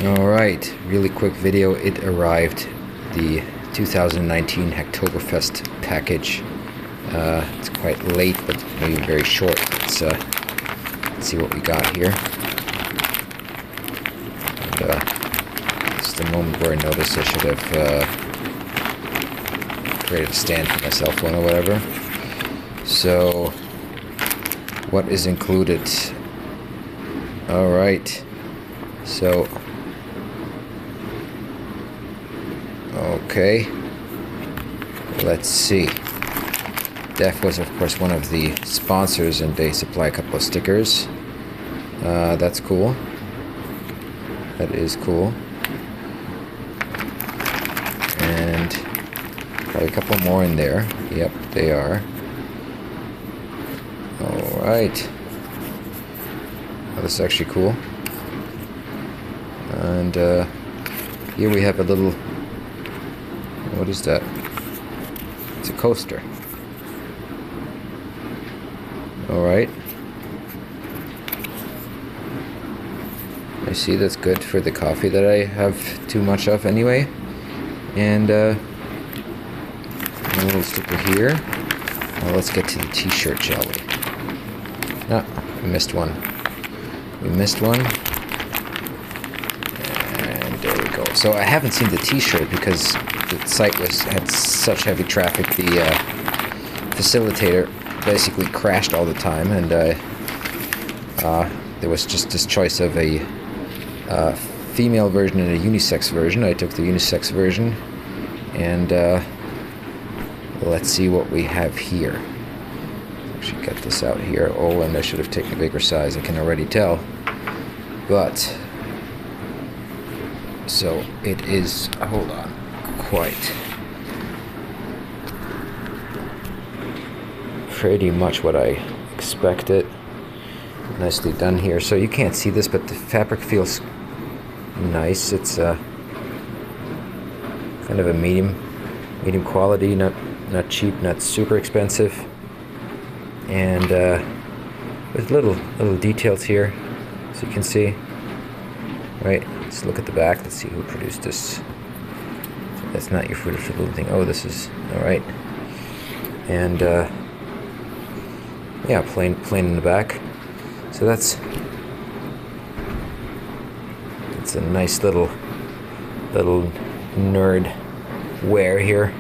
Alright, really quick video. It arrived, the 2019 Hacktoberfest package. It's quite late, but maybe very short. Let's see what we got here. And, just a moment where I noticed I should have created a stand for my cell phone or whatever. So, what is included? Alright, so okay, let's see. Dev was of course one of the sponsors, and they supply a couple of stickers. That's cool. That is cool. And probably a couple more in there. Yep, they are. Alright. Oh, this is actually cool. And here we have a little... What is that? It's a coaster. Alright. I see, that's good for the coffee that I have too much of anyway. And a little sticker here. Well, let's get to the t-shirt, shall we? Ah, we missed one. We missed one. And there we go. So I haven't seen the t-shirt because the site had such heavy traffic. The facilitator basically crashed all the time, and there was just this choice of a female version and a unisex version. I took the unisex version, and let's see what we have here. Actually get this out here. Oh, and I should have taken a bigger size, I can already tell. But so it is, hold on, quite pretty much what I expected. Nicely done here. So you can't see this, but the fabric feels nice. It's kind of a medium quality, not cheap, not super expensive, and with little details here, so you can see. Right, let's look at the back. Let's see who produced this. That's not your Fruit of the Loom thing. Oh, this is alright. And yeah, plain in the back. So that's a nice little nerd wear here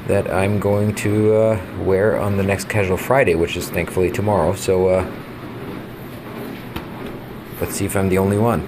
that I'm going to wear on the next Casual Friday, which is thankfully tomorrow. So let's see if I'm the only one.